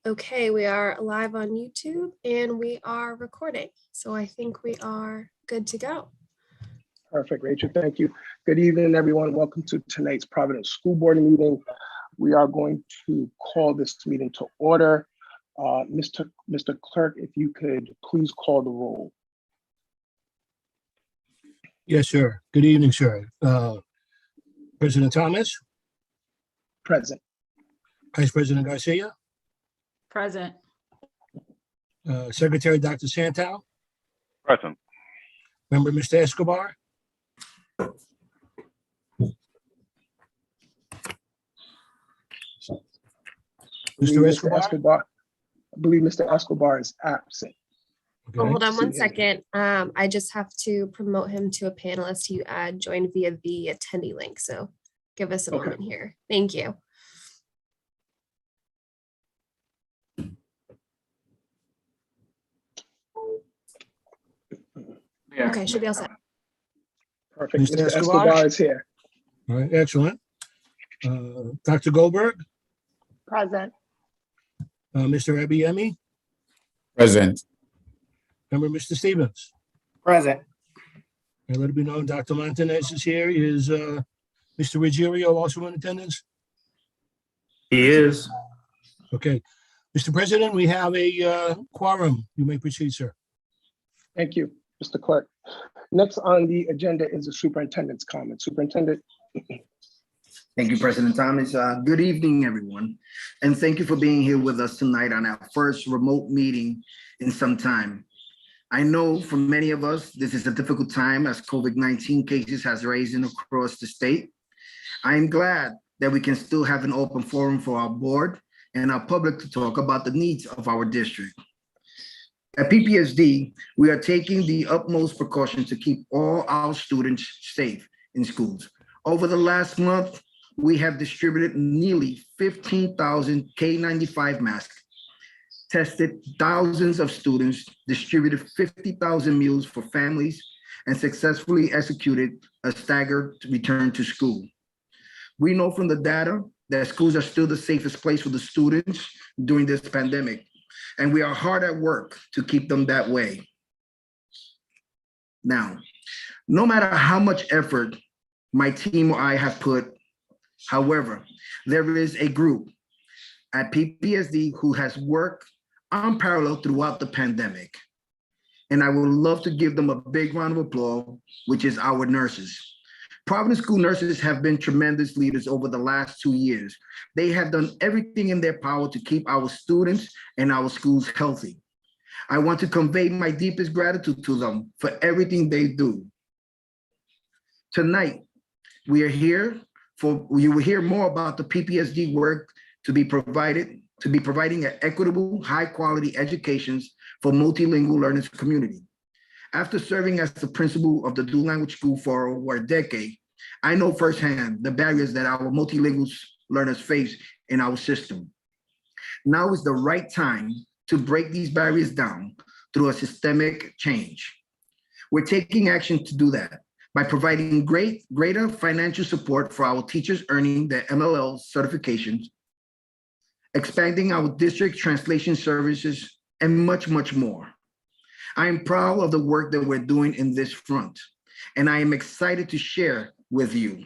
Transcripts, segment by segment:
Okay, we are live on YouTube and we are recording. So I think we are good to go. Perfect, Rachel, thank you. Good evening, everyone. Welcome to tonight's Providence School Board meeting. We are going to call this meeting to order. Mr. Clerk, if you could please call the roll. Yes, sir. Good evening, sir. President Thomas, Present. Vice President Garcia, Present. Secretary Dr. Santel, Present. Member Mr. Escobar, Mr. Escobar. I believe Mr. Escobar is absent. Okay. Oh, hold on one See. second. I just have to promote him to a panelist. You joined via the attendee link. So give us a Okay. moment here. Thank you. Okay, should be all set. Perfect. Mr. Mr. Escobar? Escobar is here. All right, excellent. Dr. Goldberg, Present. Mr. Abiemi, Present. Member Mr. Stevens. Present. And let it be known, Dr. Montanez is here. Is Mr. Ruggiero also in attendance? He is. Okay. Mr. President, we have a quorum. You may proceed, sir. Thank you, Mr. Clerk. Next on the agenda is the superintendent's comment. Superintendent. Thank you, President Thomas. Good evening, everyone. And thank you for being here with us tonight on our first remote meeting in some time. I know for many of us, this is a difficult time as COVID-19 cases has risen across the state. I am glad that we can still have an open forum for our board and our public to talk about the needs of our district. At PPSD, we are taking the utmost precautions to keep all our students safe in schools. Over the last month, we have distributed nearly 15,000 K95 masks, tested thousands of students, distributed 50,000 meals for families, and successfully executed a staggered return to school. We know from the data that schools are still the safest place for the students during this pandemic, and we are hard at work to keep them that way. Now, no matter how much effort my team or I have put, however, there is a group at PPSD who has worked unparalleled throughout the pandemic. And I would love to give them a big round of applause, which is our nurses. Providence school nurses have been tremendous leaders over the last 2 years. They have done everything in their power to keep our students and our schools healthy. I want to convey my deepest gratitude to them for everything they do. Tonight, we are here you will hear more about the PPSD work to be providing an equitable, high-quality educations for multilingual learners community. After serving as the principal of the dual language school for over a decade, I know firsthand the barriers that our multilingual learners face in our system. Now is the right time to break these barriers down through a systemic change. We're taking action to do that by providing greater financial support for our teachers earning their MLL certifications, expanding our district translation services, and much, much more. I am proud of the work that we're doing in this front, and I am excited to share with you.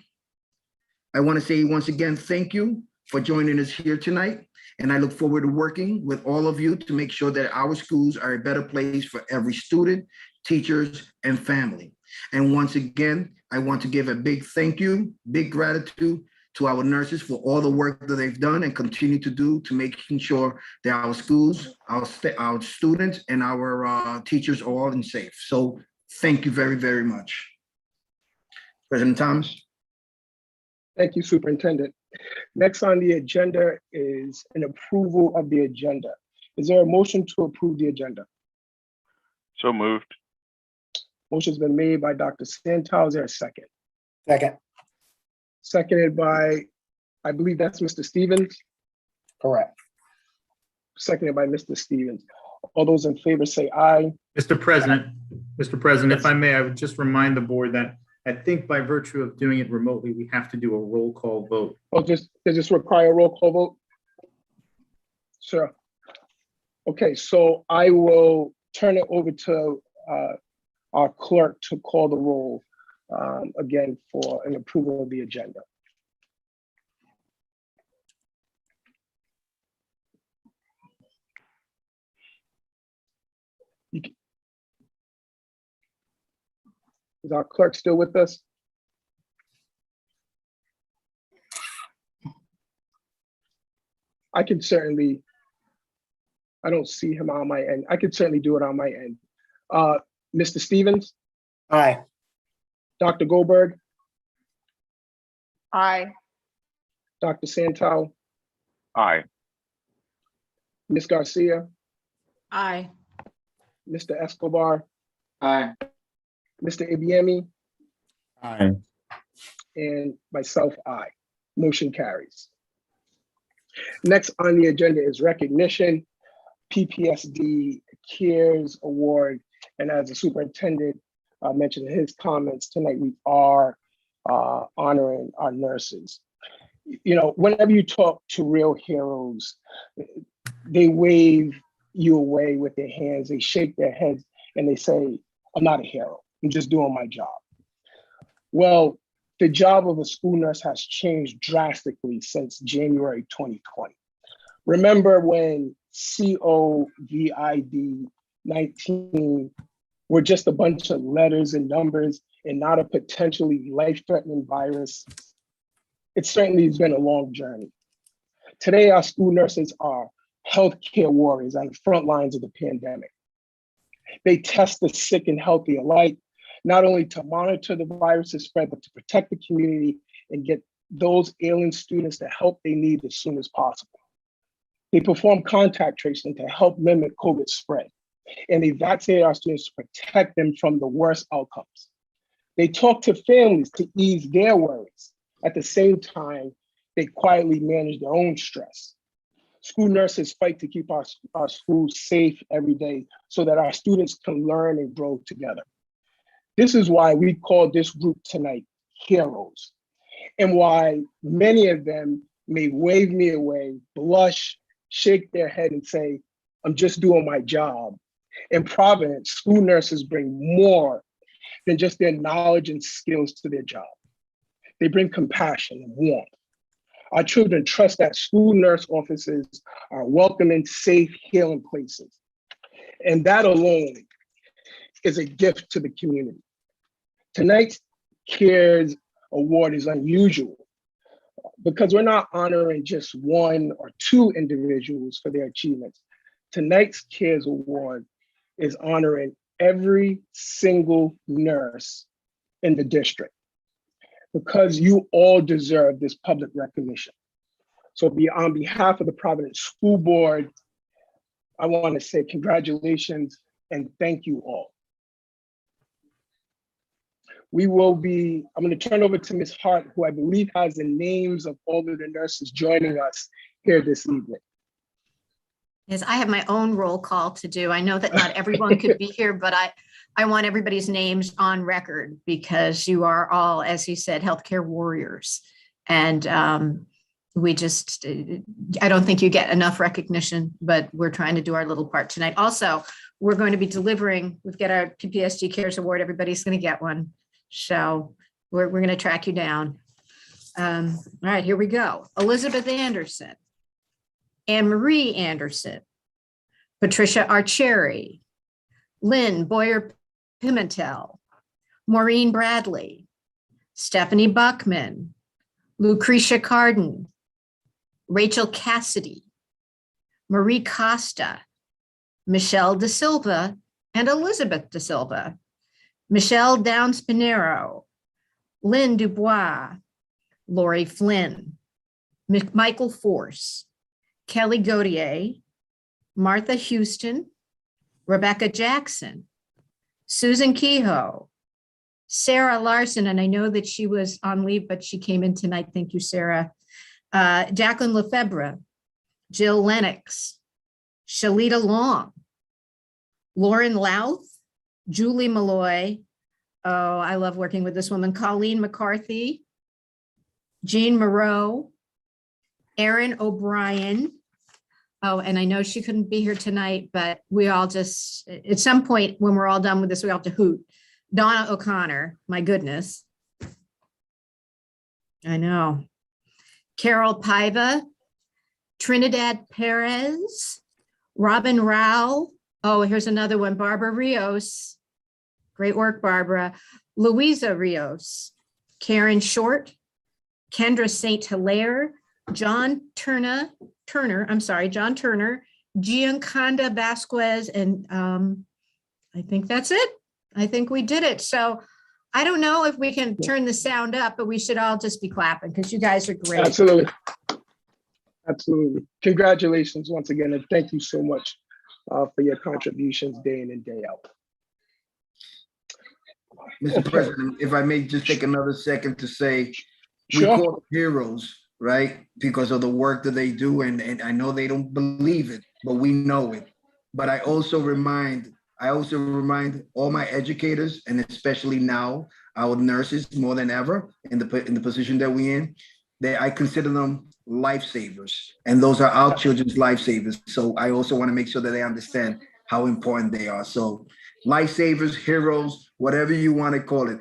I want to say once again, thank you for joining us here tonight, and I look forward to working with all of you to make sure that our schools are a better place for every student, teachers, and family. And once again, I want to give a big thank you, big gratitude to our nurses for all the work that they've done and continue to do to making sure that our schools, our students, and our teachers are all in safe. So thank you very, very much. President Thomas. Thank you, Superintendent. Next on the agenda is an approval of the agenda. Is there a motion to approve the agenda? So moved. Motion's been made by Dr. Santel. Is there a second? Second. Seconded by, I believe that's Mr. Stevens. Correct. Seconded by Mr. Stevens. All those in favor say aye. Mr. President, if I may, I would just remind the board that I think by virtue of doing it remotely, we have to do a roll call vote. Oh, does this require a roll call vote? Sure. Okay, so I will turn it over to our clerk to call the roll again for an approval of the agenda. Is our clerk still with us? I can certainly, I don't see him on my end. I could certainly do it on my end. Mr. Stevens, Aye. Dr. Goldberg, Aye. Dr. Santel, Aye. Ms. Garcia, Aye. Mr. Escobar, Aye. Mr. Ibiemi, Aye. and myself, aye. Motion carries. Next on the agenda is recognition, PPSD CARES Award. And as the superintendent mentioned in his comments tonight, we are honoring our nurses. You know, whenever you talk to real heroes, they wave you away with their hands, they shake their heads, and they say, I'm not a hero, I'm just doing my job. Well, the job of a school nurse has changed drastically since January 2020. Remember when COVID-19 were just a bunch of letters and numbers and not a potentially life-threatening virus? It certainly has been a long journey. Today, our school nurses are healthcare warriors on the front lines of the pandemic. They test the sick and healthy alike, not only to monitor the virus's spread, but to protect the community and get those ailing students the help they need as soon as possible. They perform contact tracing to help limit COVID spread, and they vaccinate our students to protect them from the worst outcomes. They talk to families to ease their worries. At the same time, they quietly manage their own stress. School nurses fight to keep our schools safe every day so that our students can learn and grow together. This is why we call this group tonight heroes, and why many of them may wave me away, blush, shake their head and say, I'm just doing my job. In Providence, school nurses bring more than just their knowledge and skills to their job. They bring compassion and warmth. Our children trust that school nurse offices are welcoming, safe, healing places. And that alone is a gift to the community. Tonight's CARES Award is unusual because we're not honoring just one or two individuals for their achievements. Tonight's CARES Award is honoring every single nurse in the district, because you all deserve this public recognition. So on behalf of the Providence School Board, I want to say congratulations and thank you all. I'm going to turn over to Ms. Hart, who I believe has the names of all of the nurses joining us here this evening. Yes, I have my own roll call to do. I know that not everyone could be here, but I want everybody's names on record because you are all, as you said, healthcare warriors. And I don't think you get enough recognition, but we're trying to do our little part tonight. Also, we're going to be delivering, we've got our PPSD CARES Award. Everybody's going to get one. So we're going to track you down. All right, here we go. Elizabeth Anderson, Anne Marie Anderson, Patricia Archeri, Lynn Boyer Pimentel, Maureen Bradley, Stephanie Buckman, Lucretia Carden, Rachel Cassidy, Marie Costa, Michelle Da Silva, and Elizabeth Da Silva, Michelle Downs Pinero, Lynn Dubois, Lori Flynn, Michael Force, Kelly Gautier, Martha Houston, Rebecca Jackson, Susan Kehoe, Sarah Larson, and I know that she was on leave, but she came in tonight. Thank you, Sarah. Jacqueline Lefebvre, Jill Lennox, Shalita Long, Lauren Louth, Julie Malloy. Oh, I love working with this woman. Colleen McCarthy, Jean Moreau, Erin O'Brien, Oh, and I know she couldn't be here tonight, but we all just, at some point, when we're all done with this, we all have to hoot. Donna O'Connor, my goodness. I know. Carol Paiva, Trinidad Perez, Robin Rao. Oh, here's another one, Barbara Rios. Great work, Barbara. Louisa Rios, Karen Short, Kendra St. Hilaire, John Turner, Gianconda Vasquez, and I think that's it. I think we did it. So I don't know if we can turn the sound up, but we should all just be clapping because you guys are great. Absolutely. Absolutely. Congratulations once again, and thank you so much for your contributions day in and day out. Mr. Okay. President, if I may just take another second to say, we Sure. call them heroes, right? Because of the work that they do, and I know they don't believe it, but we know it. But I also remind all my educators, and especially now our nurses more than ever in the position that we're in, that I consider them lifesavers, and those are our children's lifesavers. So I also want to make sure that they understand how important they are. So lifesavers, heroes, whatever you want to call it,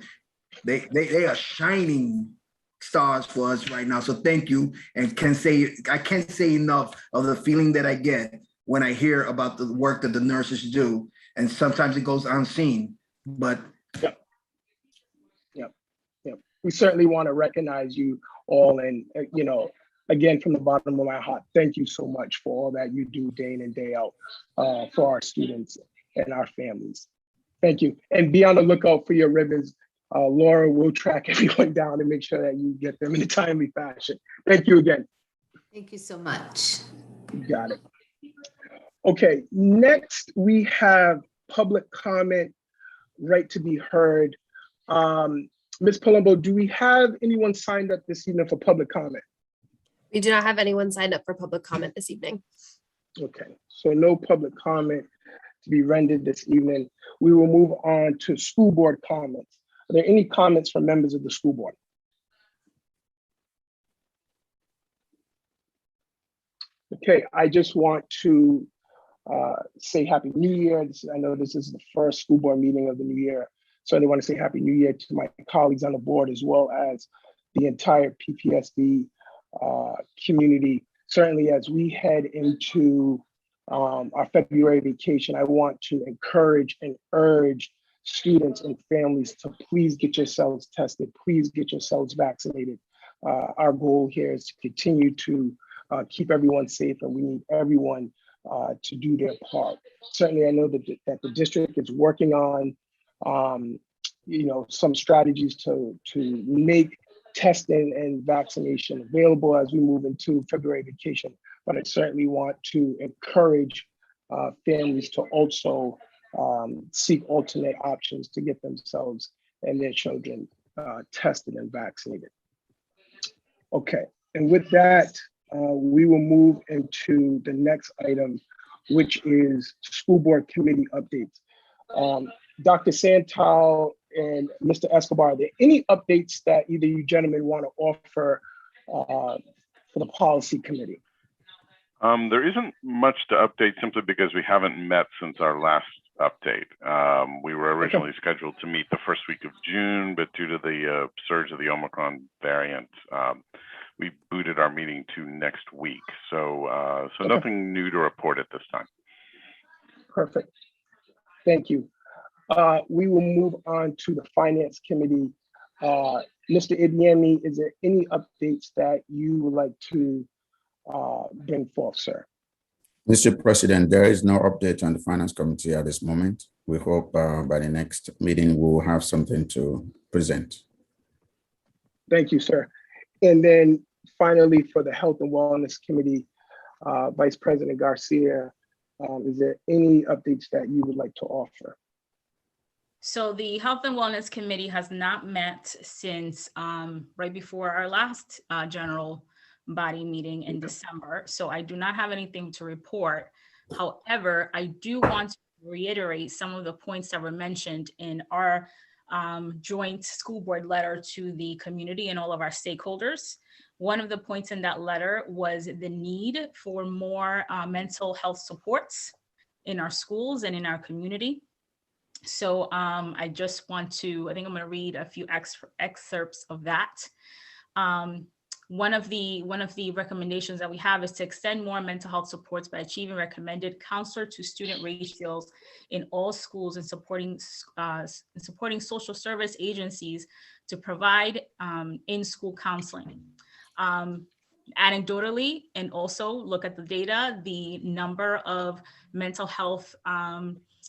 they are shining stars for us right now. So thank you, and I can't say enough of the feeling that I get when I hear about the work that the nurses do, and sometimes it goes unseen. But we certainly want to recognize you all, and again, from the bottom of my heart, thank you so much for all that you do day in and day out for our students and our families. Thank you, and be on the lookout for your ribbons. Laura will track everyone down and make sure that you get them in a timely fashion. Thank you again. Thank you so much. You got it. Okay, next we have public comment, right to be heard. Ms. Palumbo, do we have anyone signed up this evening for public comment? We do not have anyone signed up for public comment this evening. Okay, so no public comment to be rendered this evening. We will move on to school board comments. Are there any comments from members of the school board? Okay, I just want to say Happy New Year. I know this is the first school board meeting of the new year. So I want to say Happy New Year to my colleagues on the board, as well as the entire PPSD community. Certainly as we head into our February vacation, I want to encourage and urge students and families to please get yourselves tested, please get yourselves vaccinated. Our goal here is to continue to keep everyone safe, and we need everyone to do their part. Certainly, I know that the district is working on some strategies to make testing and vaccination available as we move into February vacation. But I certainly want to encourage families to also seek alternate options to get themselves and their children tested and vaccinated. Okay, and with that, we will move into the next item, which is school board committee updates. Dr. Santal and Mr. Escobar, are there any updates that either you gentlemen want to offer for the policy committee? There isn't much to update, simply because we haven't met since our last update. We were originally scheduled to meet the first week of June, but due to the surge of the Omicron variant, we booted our meeting to next week. So nothing new to report at this time. Perfect. Thank you. We will move on to the finance committee. Mr. Ibiemi, is there any updates that you would like to bring forth, sir? Mr. President, there is no update on the finance committee at this moment. We hope by the next meeting we will have something to present. Thank you, sir. And then finally, for the health and wellness committee, Vice President Garcia, is there any updates that you would like to offer? So the Health and Wellness Committee has not met since right before our last general body meeting in December. So I do not have anything to report. However, I do want to reiterate some of the points that were mentioned in our joint school board letter to the community and all of our stakeholders. One of the points in that letter was the need for more mental health supports in our schools and in our community. So I just want to, I think I'm going to read a few excerpts of that. One of the recommendations that we have is to extend more mental health supports by achieving recommended counselor to student ratios in all schools and supporting social service agencies to provide in-school counseling. Anecdotally, and also look at the data, the number of mental health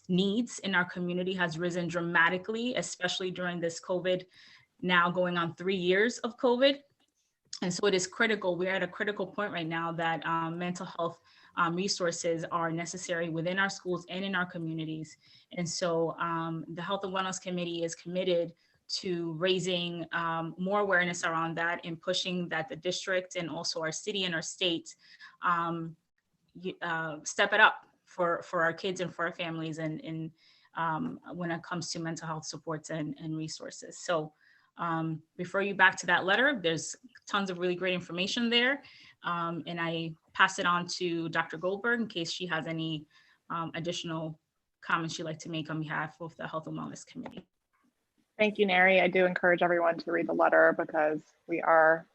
needs in our community has risen dramatically, especially during this COVID, now going on 3 years of COVID. And so it is critical. We're at a critical point right now that mental health resources are necessary within our schools and in our communities. And so the Health and Wellness Committee is committed to raising more awareness around that and pushing that the district and also our city and our state step it up for our kids and for our families and when it comes to mental health supports and resources. So refer you back to that letter. There's tons of really great information there. And I pass it on to Dr. Goldberg in case she has any additional comments she'd like to make on behalf of the Health and Wellness Committee. Thank you, Neri. I do encourage everyone to read the letter because we are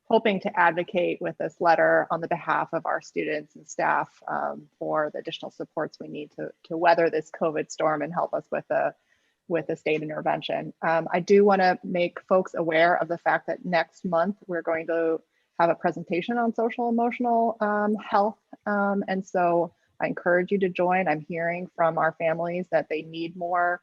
hoping to advocate with this letter on the behalf of our students and staff for the additional supports we need to weather this COVID storm and help us with the state intervention. I do want to make folks aware of the fact that next month we're going to have a presentation on social emotional health. And so I encourage you to join. I'm hearing from our families that they need more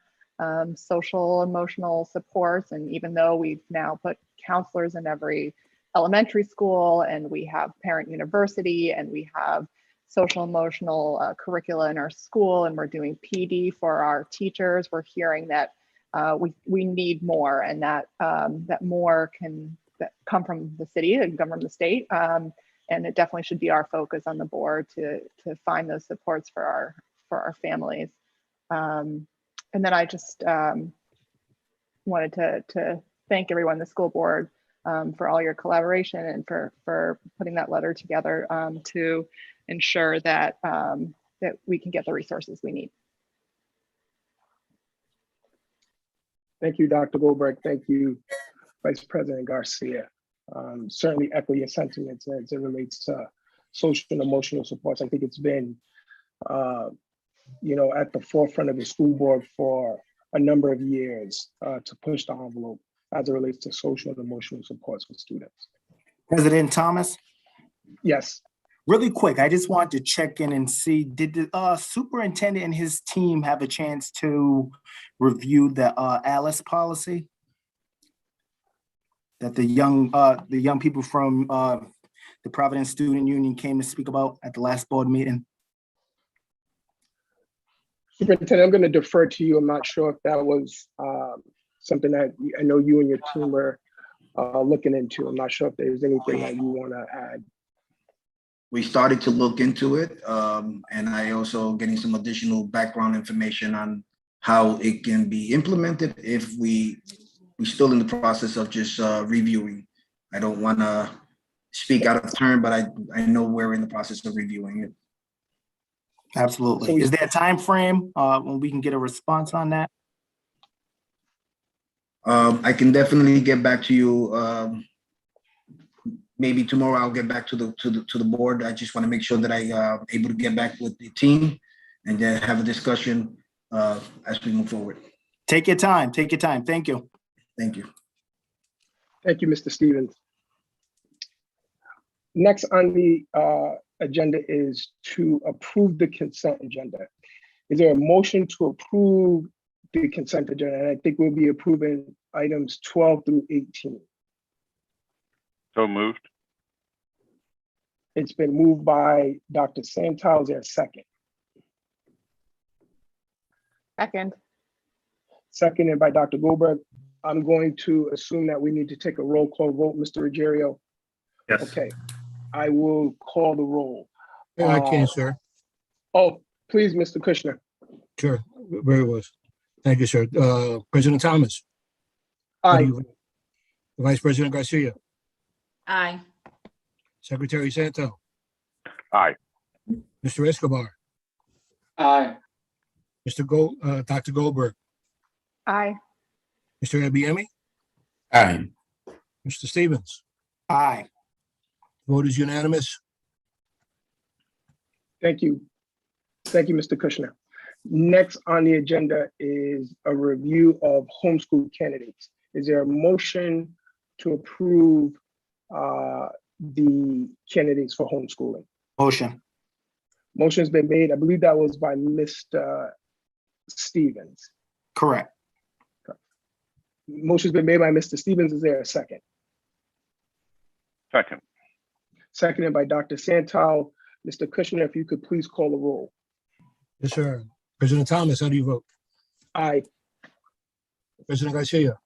social emotional supports. And even though we've now put counselors in every elementary school and we have parent university and we have social emotional curricula in our school and we're doing PD for our teachers, we're hearing that we need more and that that more can come from the city and come from the state. And it definitely should be our focus on the board to find those supports for our families. And then I just wanted to thank everyone, the school board, for all your collaboration and for putting that letter together to ensure that that we can get the resources we need. Thank you, Dr. Goldberg. Thank you, Vice President Garcia. Certainly echo your sentiments as it relates to social and emotional supports. I think it's been, at the forefront of the school board for a number of years to push the envelope as it relates to social and emotional supports for students. President Thomas? Yes. Really quick, I just wanted to check in and see, did the superintendent and his team have a chance to review the ALICE policy that the young people from the Providence Student Union came to speak about at the last board meeting? Superintendent, I'm going to defer to you. I'm not sure if that was something that I know you and your team were looking into. I'm not sure if there's anything that you want to add. We started to look into it, and I also getting some additional background information on how it can be implemented if we're still in the process of just reviewing. I don't want to speak out of turn, but I know we're in the process of reviewing it. Absolutely. So is there a time frame when we can get a response on that? I can definitely get back to you. Maybe tomorrow I'll get back to the board. I just want to make sure that I able to get back with the team and then have a discussion as we move forward. Take your time. Take your time. Thank you. Thank you. Thank you, Mr. Stevens. Next on the agenda is to approve the consent agenda. Is there a motion to approve the consent agenda? And I think we'll be approving items 12 through 18. So moved. It's been moved by Dr. Santel. Is there a second? Second. Seconded by Dr. Goldberg. I'm going to assume that we need to take a roll call vote, Mr. Ruggiero. Yes. Okay, I will call the roll. I can, sir. Oh, please, Mr. Kushner. Sure, very well. Thank you, sir. President Thomas. Aye. Vice President Garcia. Aye. Secretary Santo, Aye. Mr. Escobar, Aye. Dr. Goldberg, Aye. Mr. Abiemi, Aye. Mr. Stevens. Aye. Vote is unanimous. Thank you. Thank you, Mr. Kushner. Next on the agenda is a review of homeschool candidates. Is there a motion to approve the candidates for homeschooling? Motion. Motion's been made. I believe that was by Mr. Stevens. Correct. Motion's been made by Mr. Stevens. Is there a second? Second. Seconded by Dr. Santel. Mr. Kushner, if you could please call the roll. Yes, sir. President Thomas, how do you vote? Aye. President Garcia,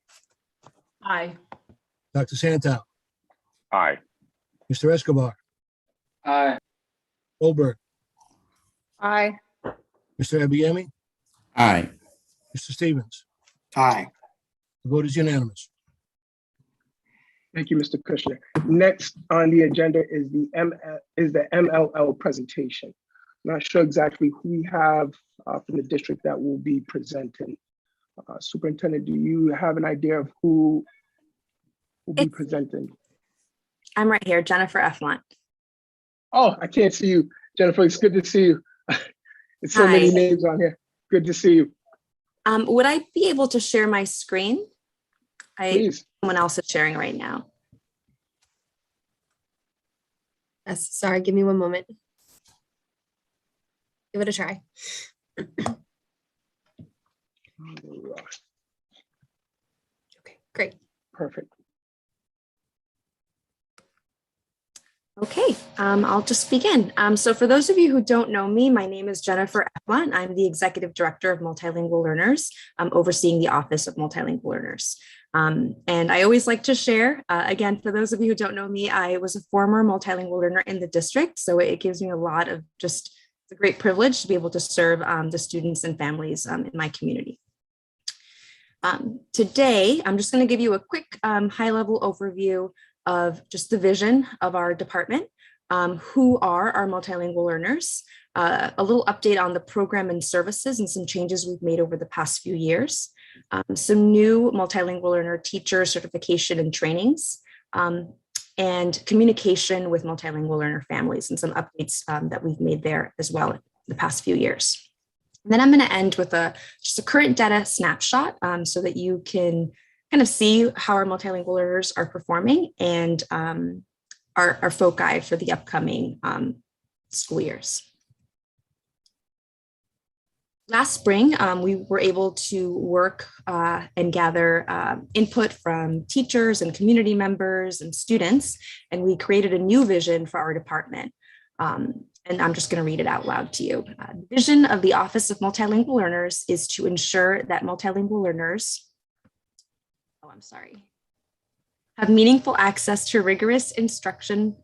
Aye. Dr. Santo, Aye. Mr. Escobar, Aye. Goldberg, Aye. Mr. Abiemi, Aye. Mr. Stevens. Aye. The vote is unanimous. Thank you, Mr. Kushner. Next on the agenda is the MLL presentation. Not sure exactly who we have from the district that will be presenting. Superintendent, do you have an idea of who will be presenting? I'm right here, Jennifer Eflont. Oh, I can't see you. Jennifer, it's good to see you. It's so many Hi. names on here. Good to see you. Would I be able to share my screen? Please. Someone else is sharing right now. Yes, sorry, give me one moment. Give it a try. Okay, great. Perfect. Okay, I'll just begin. So for those of you who don't know me, my name is Jennifer Eflont. I'm the Executive Director of Multilingual Learners, overseeing the Office of Multilingual Learners. And I always like to share, again, for those of you who don't know me, I was a former multilingual learner in the district. So it gives me a lot of it's a great privilege to be able to serve the students and families in my community. Today, I'm just going to give you a quick high-level overview of just the vision of our department, who are our multilingual learners, a little update on the program and services and some changes we've made over the past few years, some new multilingual learner teacher certification and trainings, and communication with multilingual learner families and some updates that we've made there as well in the past few years. And then I'm going to end with just a current data snapshot so that you can kind of see how our multilingual learners are performing and our foci for the upcoming school years. Last spring, we were able to work and gather input from teachers and community members and students, and we created a new vision for our department. And I'm just going to read it out loud to you. The vision of the Office of Multilingual Learners is to ensure that multilingual learners have meaningful access to rigorous instruction,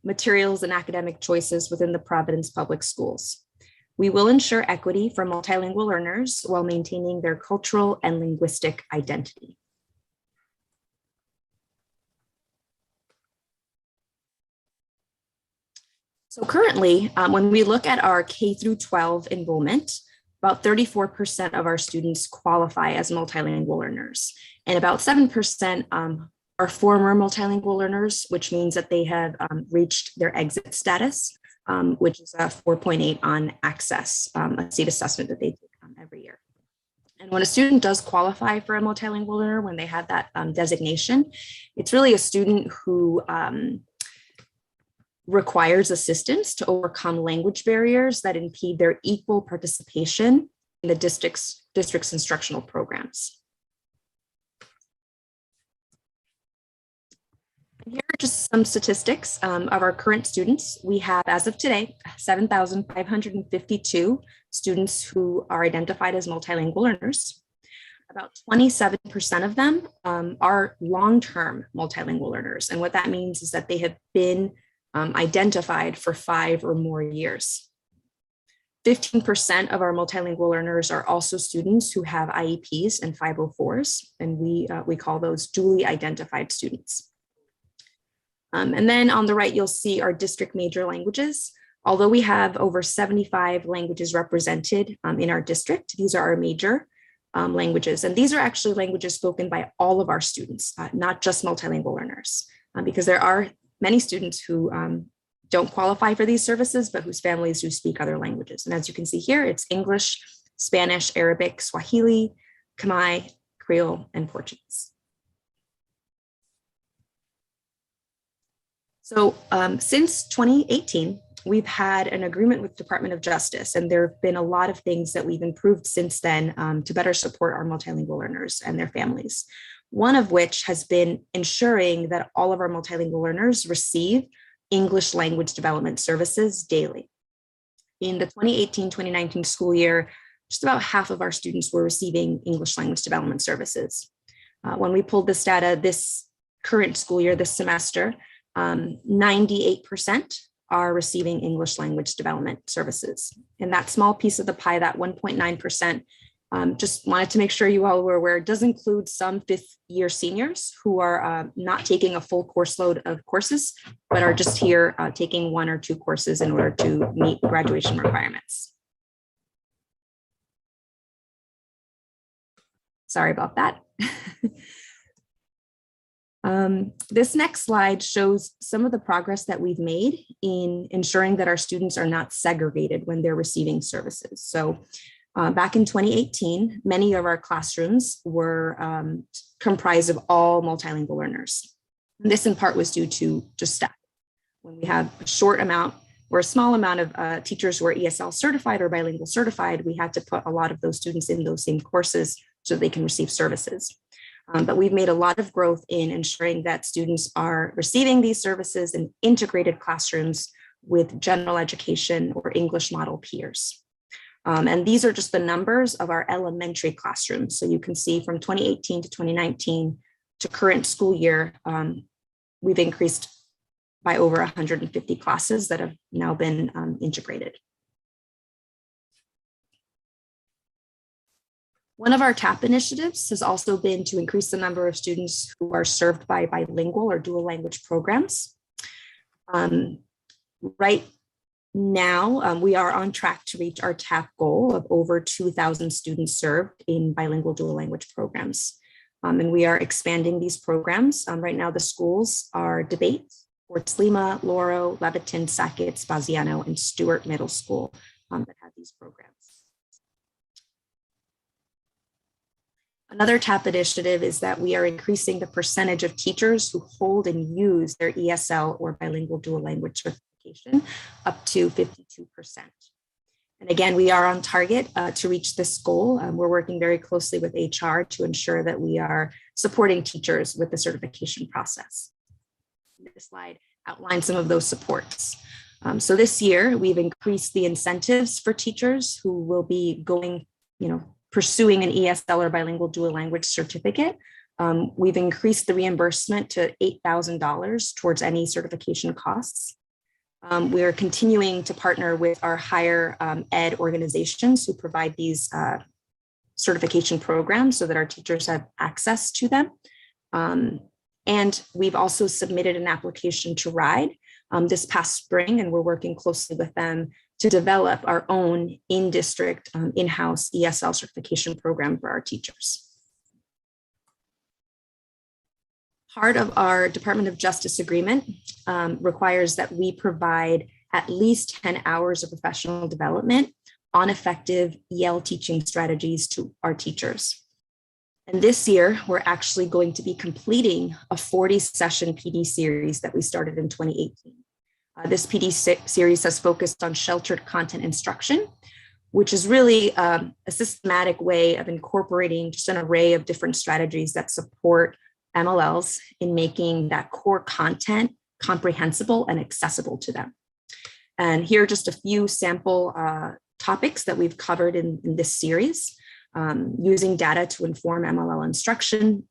materials, and academic choices within the Providence Public Schools. We will ensure equity for multilingual learners while maintaining their cultural and linguistic identity. So currently, when we look at our K through 12 enrollment, about 34% of our students qualify as multilingual learners, and about 7% are former multilingual learners, which means that they have reached their exit status, which is a 4.8 on access, a state assessment that they take every year. And when a student does qualify for a multilingual learner, when they have that designation, it's really a student who requires assistance to overcome language barriers that impede their equal participation in the district's instructional programs. Here are just some statistics of our current students. We have, as of today, 7,552 students who are identified as multilingual learners. About 27% of them are long-term multilingual learners. And what that means is that they have been identified for 5 or more years. 15% of our multilingual learners are also students who have IEPs and 504s, and we call those duly identified students. And then on the right, you'll see our district major languages. Although we have over 75 languages represented in our district, these are our major languages. And these are actually languages spoken by all of our students, not just multilingual learners, because there are many students who don't qualify for these services, but whose families do speak other languages. And as you can see here, it's English, Spanish, Arabic, Swahili, Khmer, Creole, and Portuguese. So since 2018, we've had an agreement with Department of Justice, and there have been a lot of things that we've improved since then to better support our multilingual learners and their families. One of which has been ensuring that all of our multilingual learners receive English language development services daily. In the 2018-2019 school year, just about half of our students were receiving English language development services. When we pulled this data this current school year, this semester, 98% are receiving English language development services. And that small piece of the pie, that 1.9%, just wanted to make sure you all were aware, it does include some fifth year seniors who are not taking a full course load of courses, but are just here taking 1 or 2 courses in order to meet graduation requirements. Sorry about that. This next slide shows some of the progress that we've made in ensuring that our students are not segregated when they're receiving services. So back in 2018, many of our classrooms were comprised of all multilingual learners. And this in part was due to just staff. When we have a short amount or a small amount of teachers who are ESL certified or bilingual certified, we had to put a lot of those students in those same courses so they can receive services. But we've made a lot of growth in ensuring that students are receiving these services in integrated classrooms with general education or English model peers. And these are just the numbers of our elementary classrooms. So you can see from 2018 to 2019 to current school year, we've increased by over 150 classes that have now been integrated. One of our TAP initiatives has also been to increase the number of students who are served by bilingual or dual language programs. Right now, we are on track to reach our TAP goal of over 2,000 students served in bilingual dual language programs. And we are expanding these programs. Right now, the schools are Debate, Fort Lima, Lauro, Leviton, Sackett, Spaziano, and Stewart Middle School that have these programs. Another TAP initiative is that we are increasing the percentage of teachers who hold and use their ESL or bilingual dual language certification up to 52%. And again, we are on target to reach this goal. We're working very closely with HR to ensure that we are supporting teachers with the certification process. This slide outlines some of those supports. So this year, we've increased the incentives for teachers who will be going, pursuing an ESL or bilingual dual language certificate. We've increased the reimbursement to $8,000 towards any certification costs. We are continuing to partner with our higher ed organizations who provide these certification programs so that our teachers have access to them. And we've also submitted an application to RIDE this past spring, and we're working closely with them to develop our own in-district, in-house ESL certification program for our teachers. Part of our Department of Justice agreement requires that we provide at least 10 hours of professional development on effective EL teaching strategies to our teachers. And this year, we're actually going to be completing a 40-session PD series that we started in 2018. This PD series has focused on sheltered content instruction, which is really a systematic way of incorporating just an array of different strategies that support MLLs in making that core content comprehensible and accessible to them. And here are just a few sample topics that we've covered in this series, using data to inform MLL instruction,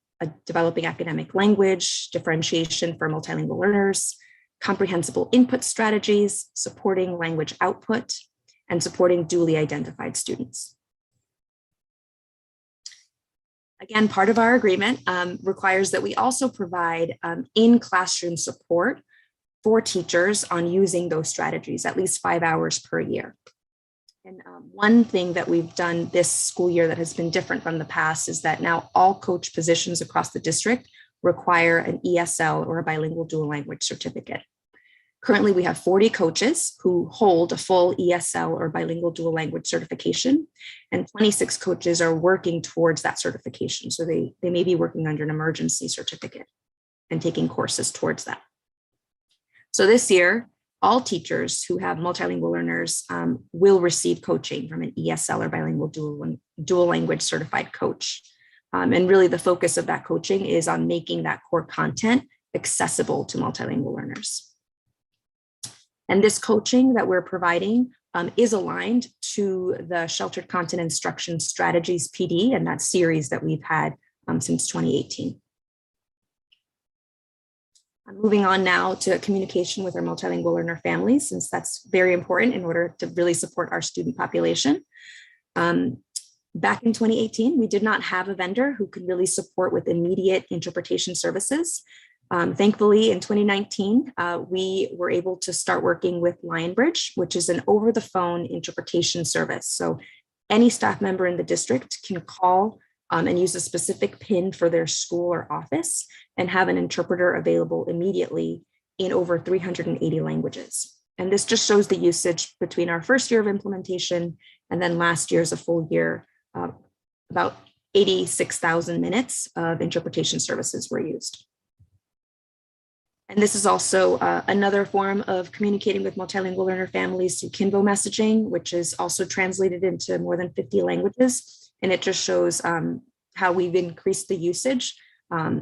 developing academic language, differentiation for multilingual learners, comprehensible input strategies, supporting language output, and supporting dually identified students. Again, part of our agreement requires that we also provide in-classroom support for teachers on using those strategies, at least 5 hours per year. And one thing that we've done this school year that has been different from the past is that now all coach positions across the district require an ESL or a bilingual dual language certificate. Currently, we have 40 coaches who hold a full ESL or bilingual dual language certification, and 26 coaches are working towards that certification. So they may be working under an emergency certificate and taking courses towards that. So this year, all teachers who have multilingual learners will receive coaching from an ESL or bilingual dual language certified coach. And really the focus of that coaching is on making that core content accessible to multilingual learners. And this coaching that we're providing is aligned to the Sheltered Content Instruction Strategies PD and that series that we've had since 2018. I'm moving on now to communication with our multilingual learner families, since that's very important in order to really support our student population. Back in 2018, we did not have a vendor who could really support with immediate interpretation services. Thankfully, in 2019, we were able to start working with Lionbridge, which is an over-the-phone interpretation service. So any staff member in the district can call and use a specific PIN for their school or office and have an interpreter available immediately in over 380 languages. And this just shows the usage between our first year of implementation and then last year's a full year. About 86,000 minutes of interpretation services were used. And this is also another form of communicating with multilingual learner families through Kinvo messaging, which is also translated into more than 50 languages. And it just shows how we've increased the usage.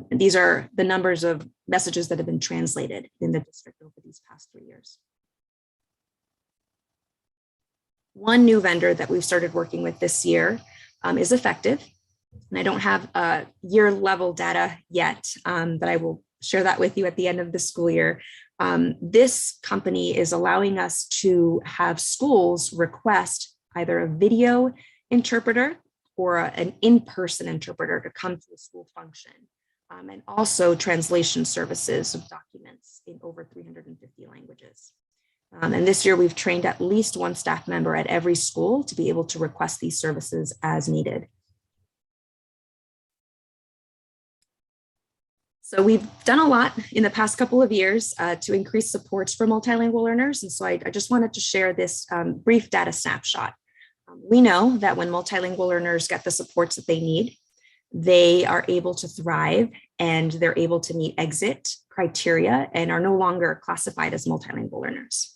These are the numbers of messages that have been translated in the district over these past 3 years. One new vendor that we've started working with this year is Effective. And I don't have year level data yet, but I will share that with you at the end of the school year. This company is allowing us to have schools request either a video interpreter or an in-person interpreter to come to the school function, and also translation services of documents in over 350 languages. And this year we've trained at least one staff member at every school to be able to request these services as needed. So we've done a lot in the past couple of years to increase supports for multilingual learners. And so I just wanted to share this brief data snapshot. We know that when multilingual learners get the supports that they need, they are able to thrive and they're able to meet exit criteria and are no longer classified as multilingual learners.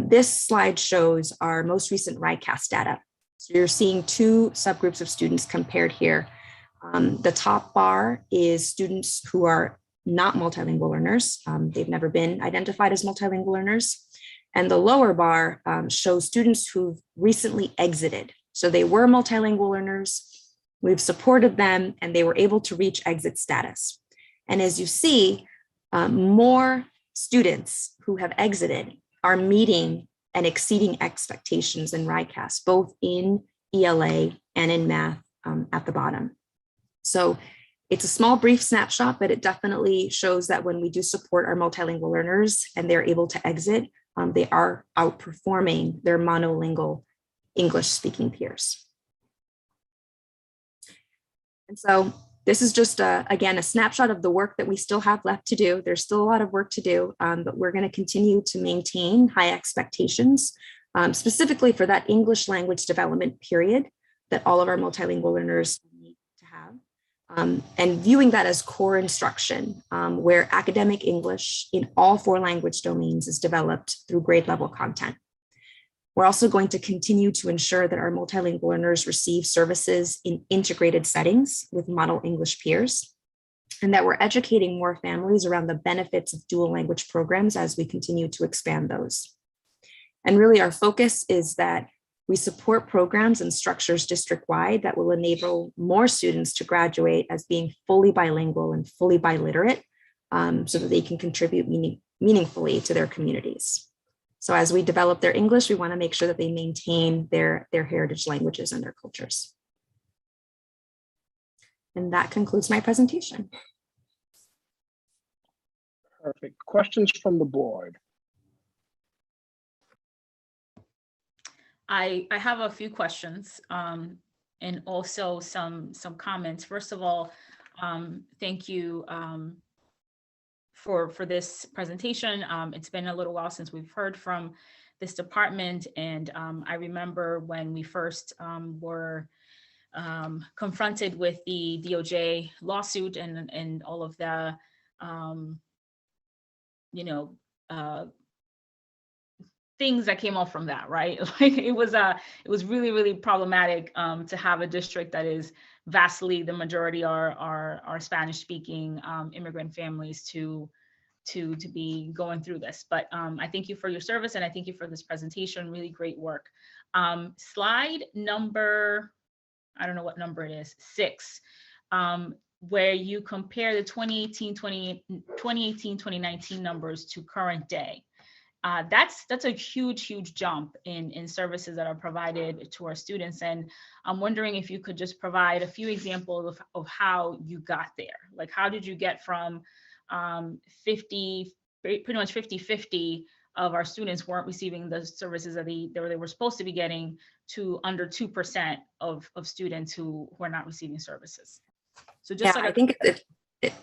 This slide shows our most recent RICAS data. So you're seeing two subgroups of students compared here. The top bar is students who are not multilingual learners. They've never been identified as multilingual learners. And the lower bar shows students who've recently exited. So they were multilingual learners, we've supported them, and they were able to reach exit status. And as you see, more students who have exited are meeting and exceeding expectations in RICAS, both in ELA and in math at the bottom. So it's a small, brief snapshot, but it definitely shows that when we do support our multilingual learners and they're able to exit, they are outperforming their monolingual English-speaking peers. And so this is just, again, a snapshot of the work that we still have left to do. There's still a lot of work to do, but we're going to continue to maintain high expectations, specifically for that English language development period that all of our multilingual learners need to have. And viewing that as core instruction, where academic English in all 4 language domains is developed through grade level content. We're also going to continue to ensure that our multilingual learners receive services in integrated settings with model English peers, and that we're educating more families around the benefits of dual language programs as we continue to expand those. And really our focus is that we support programs and structures district-wide that will enable more students to graduate as being fully bilingual and fully biliterate, so that they can contribute meaningfully to their communities. So as we develop their English, we want to make sure that they maintain their heritage languages and their cultures. And that concludes my presentation. Perfect. Questions from the board? I have a few questions and also some comments. First of all, thank you for this presentation. It's been a little while since we've heard from this department, and I remember when we first were confronted with the DOJ lawsuit and all of the things that came off from that, right? Like it was really, really problematic to have a district that is vastly, the majority are Spanish speaking immigrant families to be going through this. But I thank you for your service and I thank you for this presentation, really great work. Slide number, I don't know what number it is, 6, where you compare the 2018-2019 numbers to current day. That's a huge jump in services that are provided to our students. And I'm wondering if you could just provide a few examples of how you got there. Like, how did you get from pretty much 50-50 of our students weren't receiving the services that they were supposed to be getting to under 2% of students who are not receiving services. So just I think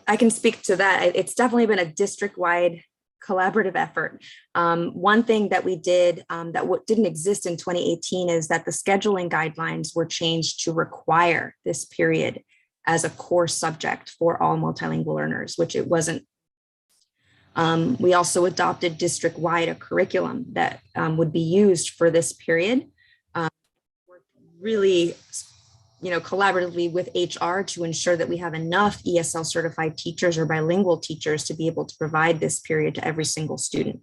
I can speak to that. It's definitely been a district-wide collaborative effort. One thing that we did that didn't exist in 2018 is that the scheduling guidelines were changed to require this period as a core subject for all multilingual learners, which it wasn't. We also adopted district-wide a curriculum that would be used for this period. Really, collaboratively with HR to ensure that we have enough ESL certified teachers or bilingual teachers to be able to provide this period to every single student.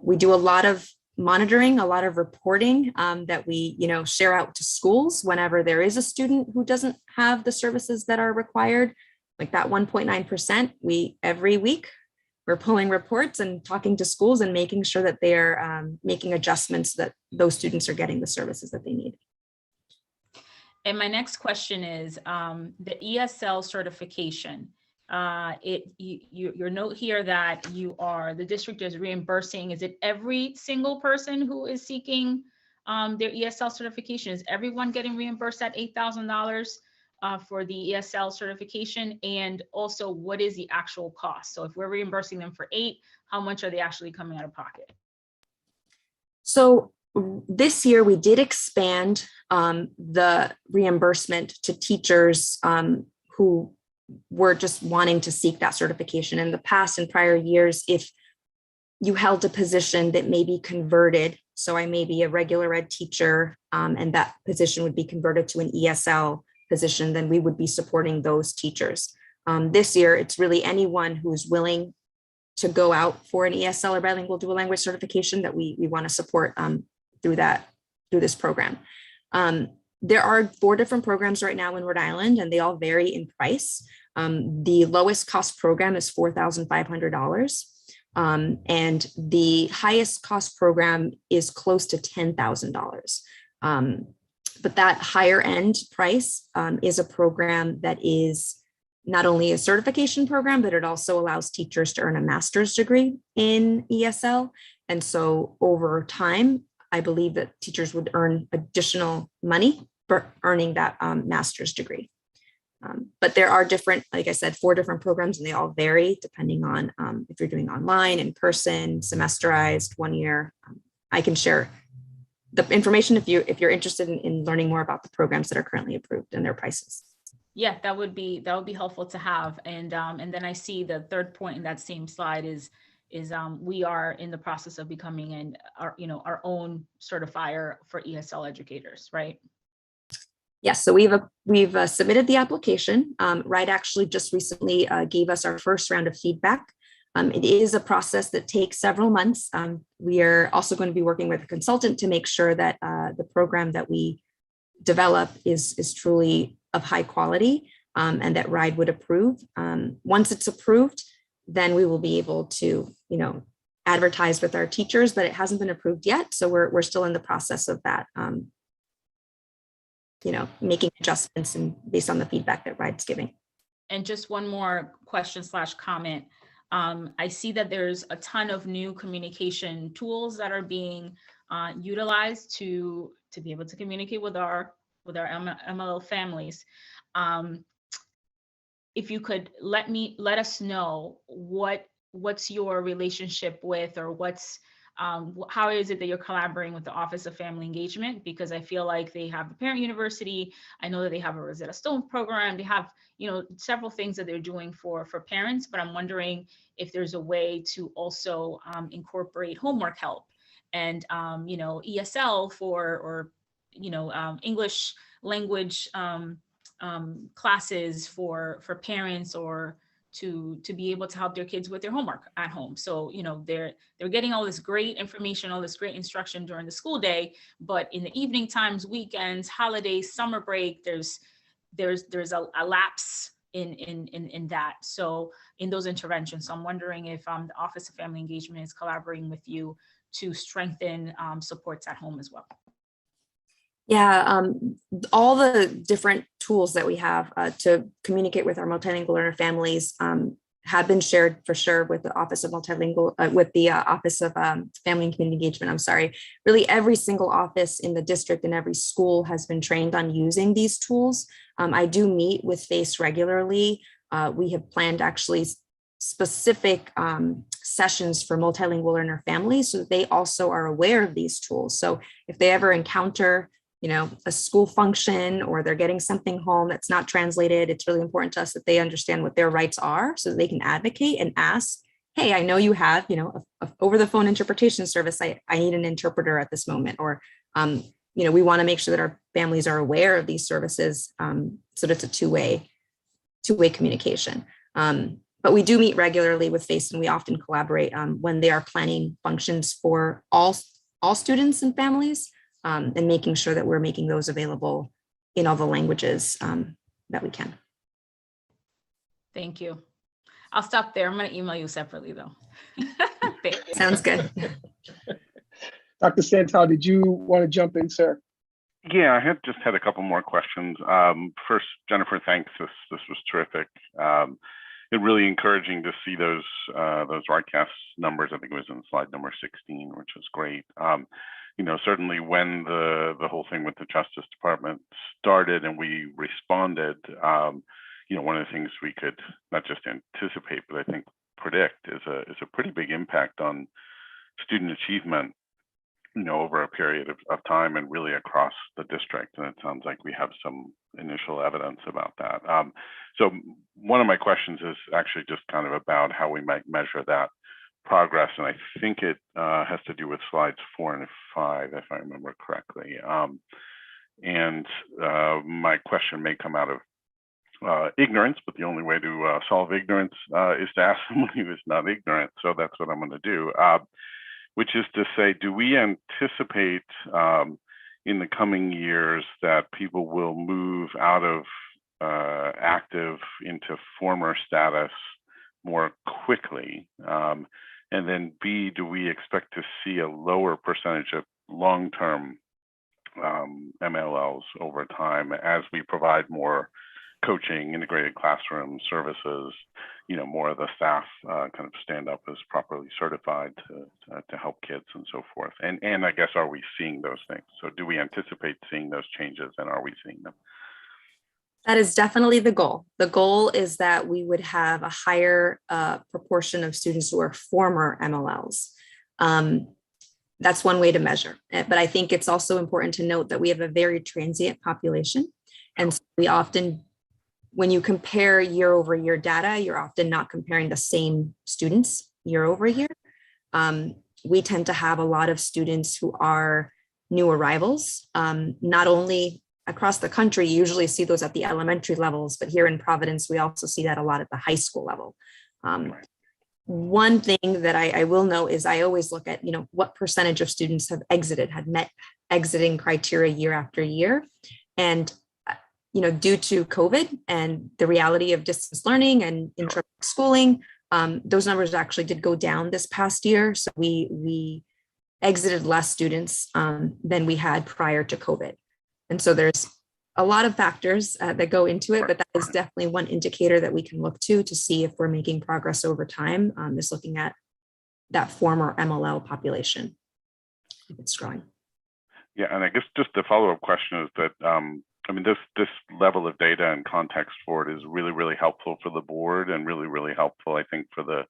We do a lot of monitoring, a lot of reporting that we, share out to schools whenever there is a student who doesn't have the services that are required, like that 1.9%. Every week we're pulling reports and talking to schools and making sure that they are making adjustments so that those students are getting the services that they need. And my next question is the ESL certification. Your note here that the district is reimbursing. Is it every single person who is seeking their ESL certification? Is everyone getting reimbursed at $8,000 for the ESL certification? And also, what is the actual cost? So if we're reimbursing them for $8,000, how much are they actually coming out of pocket? So this year, we did expand the reimbursement to teachers who were just wanting to seek that certification. In the past and prior years, if you held a position that may be converted, so I may be a regular ed teacher and that position would be converted to an ESL position, then we would be supporting those teachers. This year, it's really anyone who's willing to go out for an ESL or bilingual dual language certification that we want to support through this program. There are 4 different programs right now in Rhode Island, and they all vary in price. The lowest cost program is $4,500, and the highest cost program is close to $10,000. But that higher end price is a program that is not only a certification program, but it also allows teachers to earn a master's degree in ESL. And so over time, I believe that teachers would earn additional money for earning that master's degree. But there are different, like I said, 4 different programs, and they all vary depending on if you're doing online, in person, semesterized, 1 year. I can share the information if you're interested in learning more about the programs that are currently approved and their prices. Yeah, that would be helpful to have. And then I see the third point in that same slide is we are in the process of becoming our own certifier for ESL educators, right? Yes, so we've submitted the application. RIDE actually just recently gave us our first round of feedback. It is a process that takes several months. We are also going to be working with a consultant to make sure that the program that we develop is truly of high quality and that RIDE would approve. Once it's approved, then we will be able to, advertise with our teachers, but it hasn't been approved yet. So we're still in the process of that, making adjustments and based on the feedback that RIDE's giving. And just one more question / comment. I see that there's a ton of new communication tools that are being utilized to be able to communicate with our MLL families. If you could let us know what's your relationship with, or how is it that you're collaborating with the Office of Family Engagement? Because I feel like they have the Parent University. I know that they have a Rosetta Stone program. They have, several things that they're doing for parents, but I'm wondering if there's a way to also incorporate homework help and, ESL English language classes for parents, or to be able to help their kids with their homework at home. So, they're getting all this great information, all this great instruction during the school day, but in the evening times, weekends, holidays, summer break, there's a lapse in that. So in those interventions, so I'm wondering if the Office of Family Engagement is collaborating with you to strengthen supports at home as well. Yeah, all the different tools that we have to communicate with our multilingual learner families have been shared for sure with the Office of Multilingual, with the Office of Family and Community Engagement. I'm sorry. Really, every single office in the district and every school has been trained on using these tools. I do meet with FACE regularly. We have planned actually specific sessions for multilingual learner families so that they also are aware of these tools. So if they ever encounter a school function, or they're getting something home that's not translated, it's really important to us that they understand what their rights are so that they can advocate and ask, hey, I know you have, a over the phone interpretation service. I need an interpreter at this moment. Or, we want to make sure that our families are aware of these services so that it's a two-way communication. But we do meet regularly with FACE, and we often collaborate when they are planning functions for all students and families. And making sure that we're making those available in all the languages that we can. Thank you. I'll stop there. I'm going to email you separately though. Sounds good. Dr. Santel, did you want to jump in, sir? Yeah, I had a couple more questions. First, Jennifer, thanks. This was terrific. It really encouraging to see those broadcast numbers. I think it was in slide number 16, which was great. Certainly when the whole thing with the Justice Department started and we responded, one of the things we could not just anticipate, but I think predict is a pretty big impact on student achievement, over a period of time and really across the district. And it sounds like we have some initial evidence about that. So one of my questions is actually just kind of about how we might measure that progress, and I think it has to do with slides 4 and 5, if I remember correctly. And my question may come out of ignorance, but the only way to solve ignorance is to ask someone who is not ignorant. So that's what I'm going to do, which is to say, do we anticipate in the coming years that people will move out of active into former status more quickly? And then B, do we expect to see a lower percentage of long-term MLLs over time as we provide more coaching, integrated classroom services, more of the staff kind of stand up as properly certified to help kids and so forth? And I guess, are we seeing those things? So do we anticipate seeing those changes, and are we seeing them? That is definitely the goal. The goal is that we would have a higher proportion of students who are former MLLs. That's one way to measure it. But I think it's also important to note that we have a very transient population. And so we often, when you compare year over year data, you're often not comparing the same students year over year. We tend to have a lot of students who are new arrivals, not only across the country. You usually see those at the elementary levels, but here in Providence, we also see that a lot at the high school level. One thing that I will note is I always look at, what percentage of students have met exiting criteria year after year. And, due to COVID and the reality of distance learning and schooling, those numbers actually did go down this past year. So we exited less students than we had prior to COVID. And so there's a lot of factors that go into it, but that is definitely one indicator that we can look to see if we're making progress over time, is looking at that former MLL population, if it's growing. Yeah, and I guess just the follow-up question is that, I mean, this level of data and context for it is really, really helpful for the board and really, really helpful, I think, for the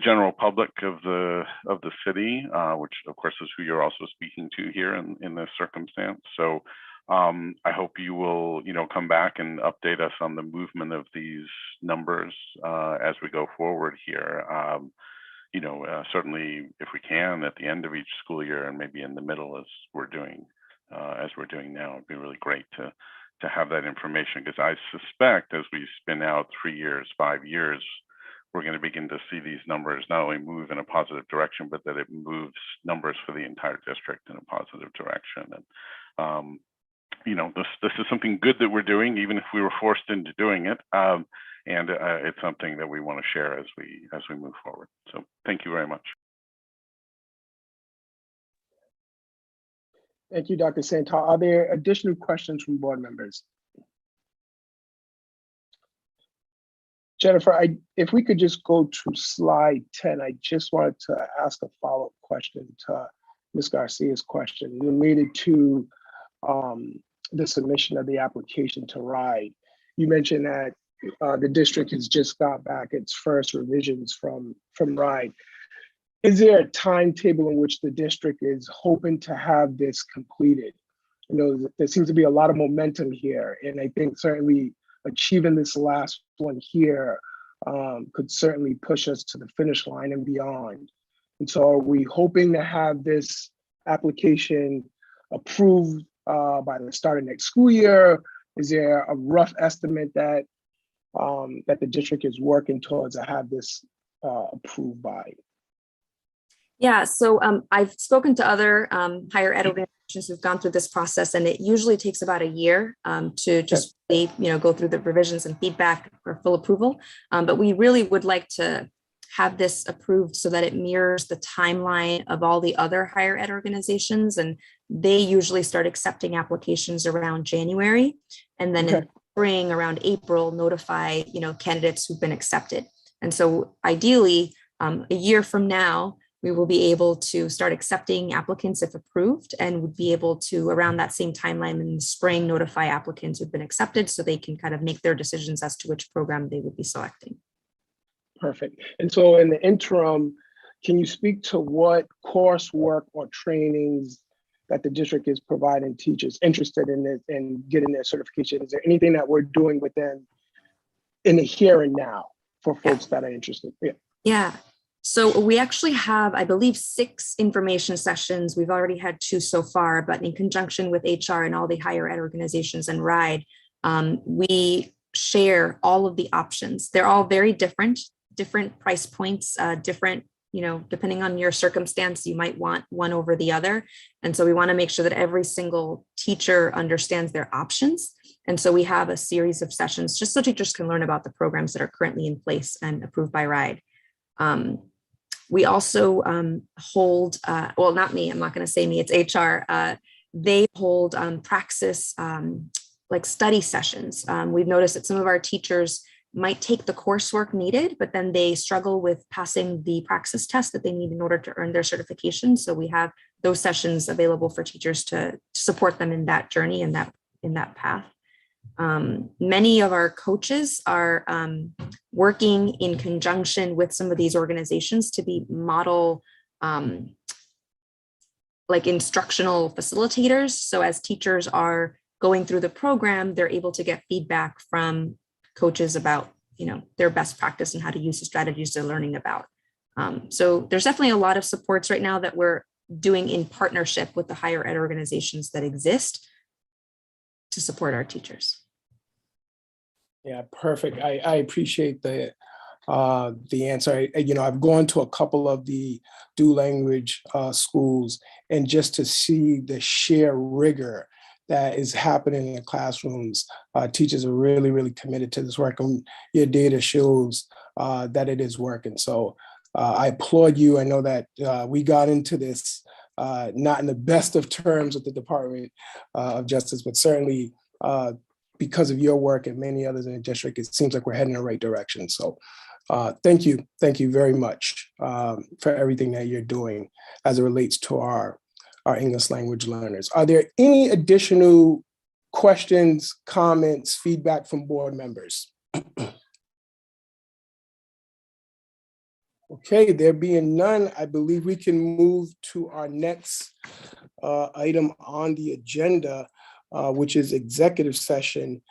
general public of the city, which of course is who you're also speaking to here in this circumstance. So I hope you will, come back and update us on the movement of these numbers as we go forward here. Certainly if we can at the end of each school year and maybe in the middle as we're doing now, it'd be really great to have that information, because I suspect as we spin out 3 years, 5 years, we're going to begin to see these numbers not only move in a positive direction, but that it moves numbers for the entire district in a positive direction. And this is something good that we're doing, even if we were forced into doing it. And it's something that we want to share as we move forward. So thank you very much. Thank you, Dr. Santal. Are there additional questions from board members? Jennifer, if we could just go to slide 10, I just wanted to ask a follow-up question to Ms. Garcia's question related to the submission of the application to RIDE. You mentioned that the district has just got back its first revisions from RIDE. Is there a timetable in which the district is hoping to have this completed? There seems to be a lot of momentum here, and I think certainly achieving this last one here could certainly push us to the finish line and beyond. And so are we hoping to have this application approved by the start of next school year? Is there a rough estimate that the district is working towards to have this approved by? Yeah, so I've spoken to other higher ed organizations who've gone through this process, and it usually takes about a year to just go through the revisions and feedback for full approval. But we really would like to have this approved so that it mirrors the timeline of all the other higher ed organizations, and they usually start accepting applications around January, and then in spring around April notify candidates who've been accepted. And so ideally a year from now, we will be able to start accepting applicants if approved, and would be able to, around that same timeline in the spring, notify applicants who've been accepted so they can kind of make their decisions as to which program they would be selecting. Perfect. And so in the interim, can you speak to what coursework or trainings that the district is providing teachers interested in it and getting their certification? Is there anything that we're doing within in the here and now for folks that are interested? Yeah. So we actually have, I believe, 6 information sessions. We've already had 2 so far, but in conjunction with HR and all the higher ed organizations and RIDE, we share all of the options. They're all very different price points, different, depending on your circumstance, you might want one over the other. And so we want to make sure that every single teacher understands their options. And so we have a series of sessions just so teachers can learn about the programs that are currently in place and approved by RIDE. We also hold, well, not me, I'm not going to say me, it's HR. They hold praxis, like study sessions. We've noticed that some of our teachers might take the coursework needed, but then they struggle with passing the praxis test that they need in order to earn their certification. So we have those sessions available for teachers to support them in that journey and in that path. Many of our coaches are working in conjunction with some of these organizations to be model like instructional facilitators. So as teachers are going through the program, they're able to get feedback from coaches about their best practice and how to use the strategies they're learning about. So there's definitely a lot of supports right now that we're doing in partnership with the higher ed organizations that exist to support our teachers. Yeah, perfect. I appreciate the answer. I've gone to a couple of the dual language schools, and just to see the sheer rigor that is happening in the classrooms, teachers are really, really committed to this work, and your data shows that it is working. So I applaud you. I know that we got into this not in the best of terms with the Department of Justice, but certainly because of your work and many others in the district, it seems like we're heading in the right direction. So thank you very much for everything that you're doing as it relates to our English language learners. Are there any additional questions, comments, feedback from board members? Okay, there being none, I believe we can move to our next item on the agenda, which is executive session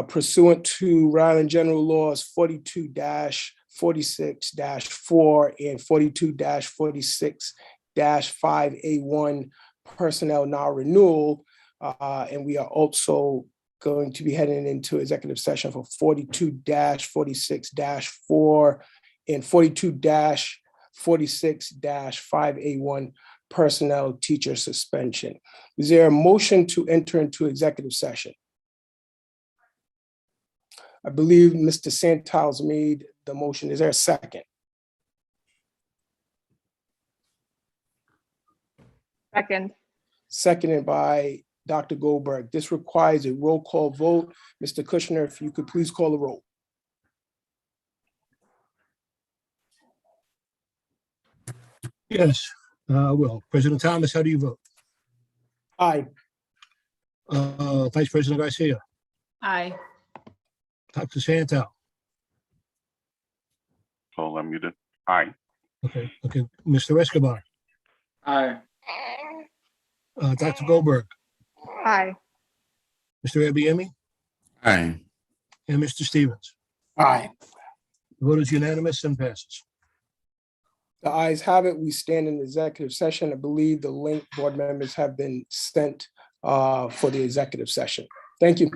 pursuant to Rhode Island General Laws 42-46-4 and 42-46-5A1 personnel non-renewal. And we are also going to be heading into executive session for 42-46-4 and 42-46-5A1 personnel teacher suspension. Is there a motion to enter into executive session? I believe Mr. Santiles made the motion. Is there a second? Second. Seconded by Dr. Goldberg. This requires a roll call vote. Mr. Kushner, if you could please call the roll. Yes, will. President Thomas, how do you vote? Aye. Vice President Garcia, Aye. Dr. Santel. So I'm muted. Aye. Okay, Mr. Escobar, Aye. Dr. Goldberg, Aye. Mr. Abiemi, Aye. and Mr. Stevens. Aye. The vote is unanimous and passes. The ayes have it. We stand in executive session. I believe the link board members have been sent for the executive session. Thank you.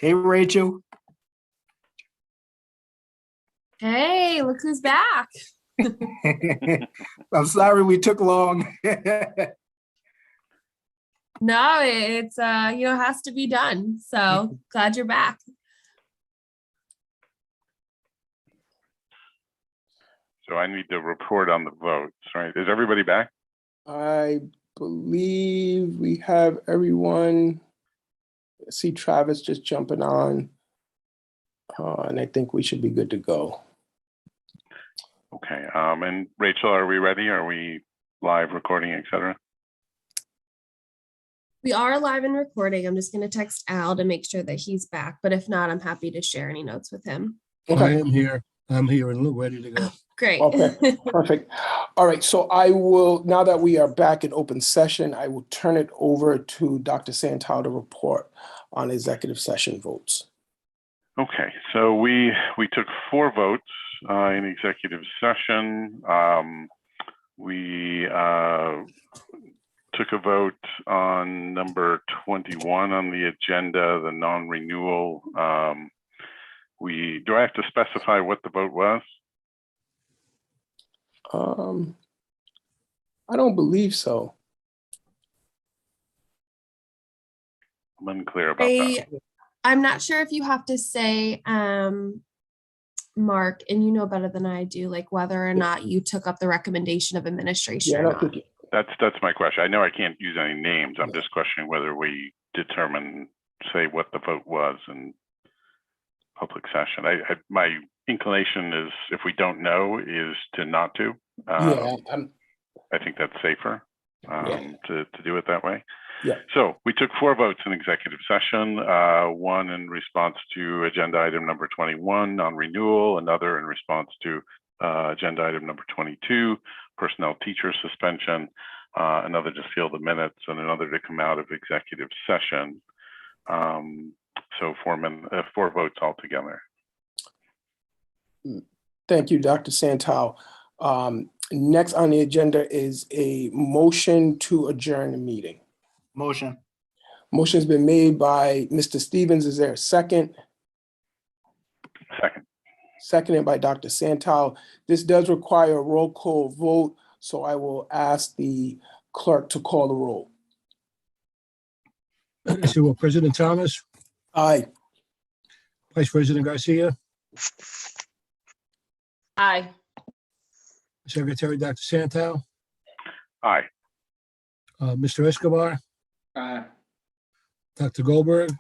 Hey, Rachel. Hey, look who's back. I'm sorry we took long. No, it's has to be done. So glad you're back. So I need to report on the votes, right? Is everybody back? I believe we have everyone. I see Travis just jumping on. And I think we should be good to go. Okay. And Rachel, are we ready? Are we live recording, et cetera? We are live and recording. I'm just going to text Al to make sure that he's back. But if not, I'm happy to share any notes with him. I am here. I'm here and look ready to go. Great. Okay, perfect. All right, so I will, now that we are back in open session, I will turn it over to Dr. Santel to report on executive session votes. Okay, so we took 4 votes in executive session. We took a vote on number 21 on the agenda, the non-renewal. Do I have to specify what the vote was? I don't believe so. I'm unclear about that. I'm not sure if you have to say, Mark, and you know better than I do, like whether or not you took up the recommendation of administration or not. That's my question. I know I can't use any names. I'm just questioning whether we determine, say, what the vote was in public session. My inclination is, if we don't know, is to not to. Yeah, I think that's safer to do it that way. Yeah. So we took 4 votes in executive session, one in response to agenda item number 21 on renewal, another in response to agenda item number 22, personnel teacher suspension, another to seal the minutes, and another to come out of executive session. So 4 votes altogether. Thank you, Dr. Santel. Next on the agenda is a motion to adjourn the meeting. Motion. Motion's been made by Mr. Stevens. Is there a second? Second. Seconded by Dr. Santel. This does require a roll call vote, so I will ask the clerk to call the roll. So President Thomas, Aye. Vice President Garcia, Aye. Secretary Dr. Santel, Aye. Mr. Escobar, Aye. Dr. Goldberg,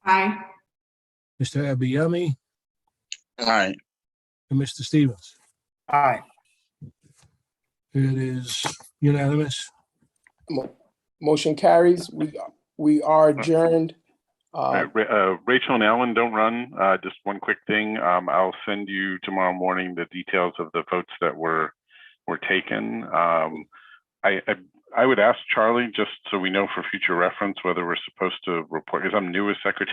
Aye. Mr. Abiyami, Aye. and Mr. Stevens. Aye. It is unanimous. Motion carries. We are adjourned. Rachel and Alan, don't run. Just one quick thing. I'll send you tomorrow morning the details of the votes that were taken. I would ask Charlie, just so we know for future reference, whether we're supposed to report, because I'm new as secretary.